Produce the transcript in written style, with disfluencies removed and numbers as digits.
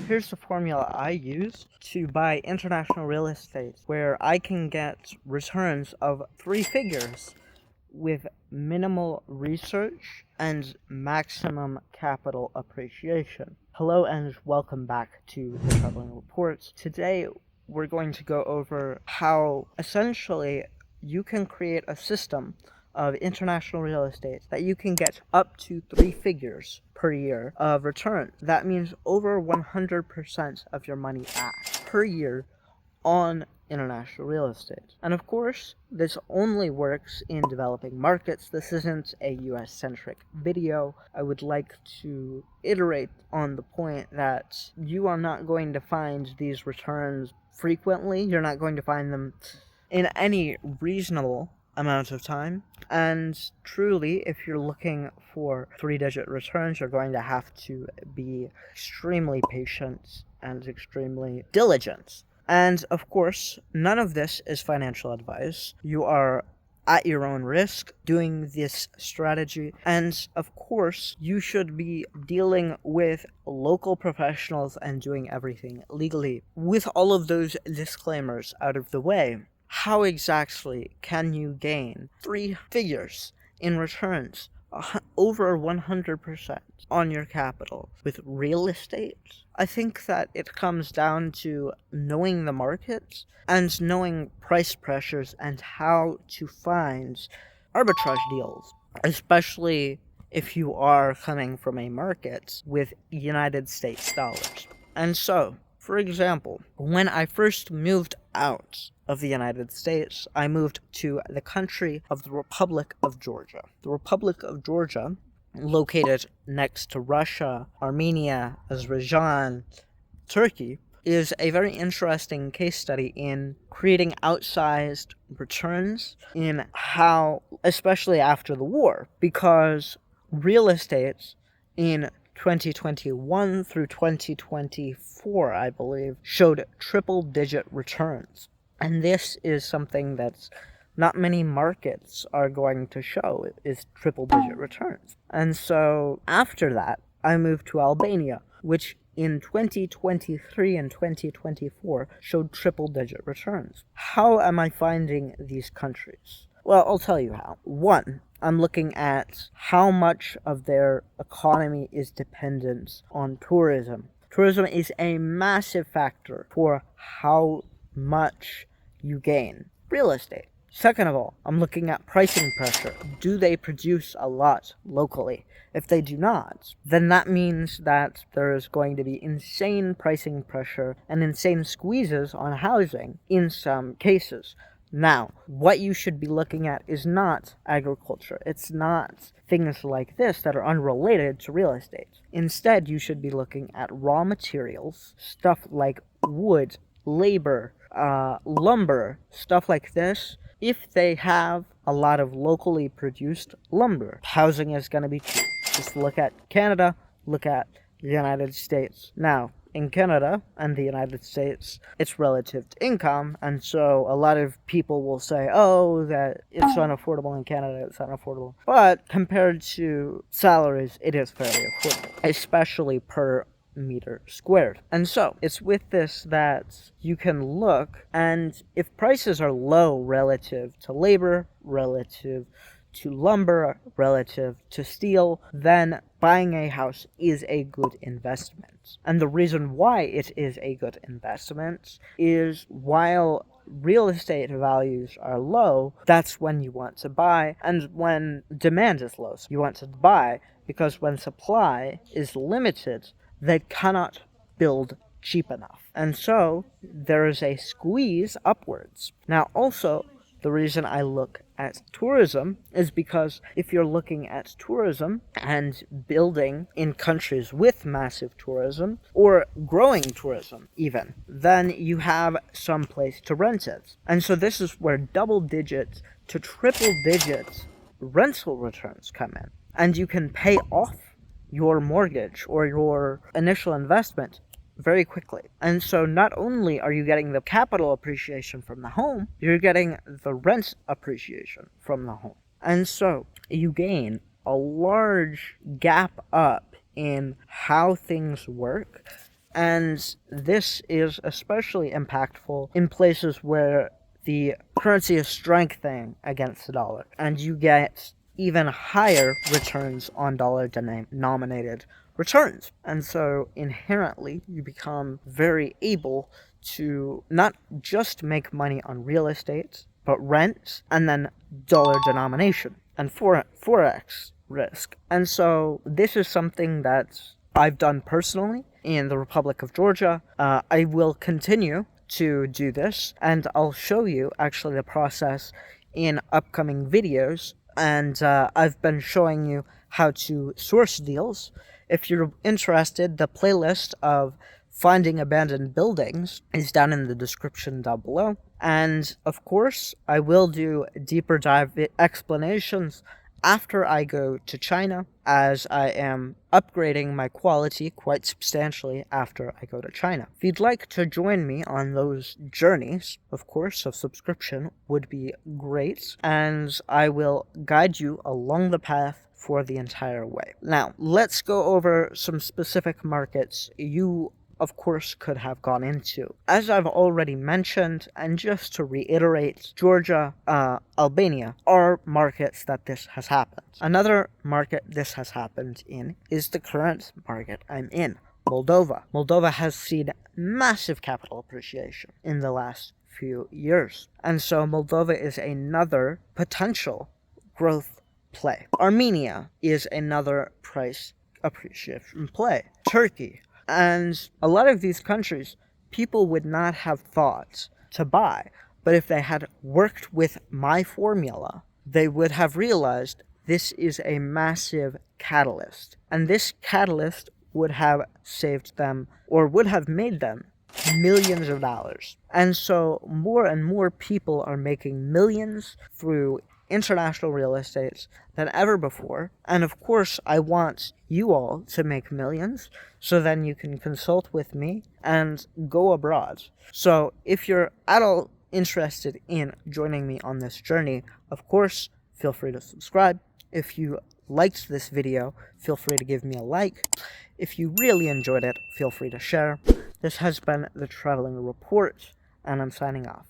Here's the formula I use to buy international real estate, where I can get returns of 3 figures with minimal research and maximum capital appreciation. Hello and welcome back to the Traveling Reports. Today we're going to go over how essentially you can create a system of international real estate that you can get up to 3 figures per year of return. That means over 100% of your money back per year on international real estate. And of course, this only works in developing markets. This isn't a US-centric video. I would like to iterate on the point that you are not going to find these returns frequently. You're not going to find them in any reasonable amount of time. And truly, if you're looking for 3-digit returns, you're going to have to be extremely patient and extremely diligent. And of course, none of this is financial advice. You are at your own risk doing this strategy. And of course, you should be dealing with local professionals and doing everything legally. With all of those disclaimers out of the way, how exactly can you gain 3 figures in returns over 100% on your capital with real estate? I think that it comes down to knowing the market and knowing price pressures and how to find arbitrage deals, especially if you are coming from a market with United States dollars. And so, for example, when I first moved out of the United States, I moved to the country of the Republic of Georgia. The Republic of Georgia, located next to Russia, Armenia, Azerbaijan, Turkey, is a very interesting case study in creating outsized returns in how, especially after the war, because real estate in 2021 through 2024, I believe, showed triple-digit returns. And this is something that's not many markets are going to show, is triple-digit returns. And so after that, I moved to Albania, which in 2023 and 2024 showed triple-digit returns. How am I finding these countries? Well, I'll tell you how. One, I'm looking at how much of their economy is dependent on tourism. Tourism is a massive factor for how much you gain. Real estate. Second of all, I'm looking at pricing pressure. Do they produce a lot locally? If they do not, then that means that there is going to be insane pricing pressure and insane squeezes on housing in some cases. Now, what you should be looking at is not agriculture. It's not things like this that are unrelated to real estate. Instead, you should be looking at raw materials, stuff like wood, labor, lumber, stuff like this. If they have a lot of locally produced lumber, housing is going to be cheap. Just look at Canada, look at the United States. Now, in Canada and the United States, it's relative to income, and so a lot of people will say, oh, that it's unaffordable in Canada, it's unaffordable. But compared to salaries, it is fairly affordable, especially per meter squared. And so it's with this that you can look, and if prices are low relative to labor, relative to lumber, relative to steel, then buying a house is a good investment. And the reason why it is a good investment is while real estate values are low, that's when you want to buy, and when demand is low, so you want to buy, because when supply is limited, they cannot build cheap enough. And so there is a squeeze upwards. Now also, the reason I look at tourism is because if you're looking at tourism and building in countries with massive tourism, or growing tourism even, then you have some place to rent it. And so this is where double-digit to triple-digit rental returns come in. And you can pay off your mortgage or your initial investment very quickly. And so not only are you getting the capital appreciation from the home, you're getting the rent appreciation from the home. And so you gain a large gap up in how things work And this is especially impactful in places where the currency is strengthening against the dollar, and you get even higher returns on dollar denominated returns. And so inherently, you become very able to not just make money on real estate, but rent and then dollar denomination and forex risk. And so this is something that I've done personally in the Republic of Georgia. I will continue to do this, and I'll show you actually the process in upcoming videos. And I've been showing you how to source deals. If you're interested, the playlist of finding abandoned buildings is down in the description down below. And of course, I will do deeper dive explanations after I go to China, as I am upgrading my quality quite substantially after I go to China. If you'd like to join me on those journeys, of course, a subscription would be great, and I will guide you along the path for the entire way. Now, let's go over some specific markets you of course could have gone into. As I've already mentioned, and just to reiterate, Georgia, Albania are markets that this has happened. Another market this has happened in is the current market I'm in, Moldova. Moldova has seen massive capital appreciation in the last few years, and so Moldova is another potential growth play. Armenia is another price appreciation play. Turkey. And a lot of these countries, people would not have thought to buy. But if they had worked with my formula, they would have realized this is a massive catalyst. And this catalyst would have saved them, or would have made them, millions of dollars. And so more and more people are making millions through international real estate than ever before. And of course, I want you all to make millions, so then you can consult with me and go abroad. So if you're at all interested in joining me on this journey, of course, feel free to subscribe. If you liked this video, feel free to give me a like. If you really enjoyed it, feel free to share. This has been the Traveling Report, and I'm signing off.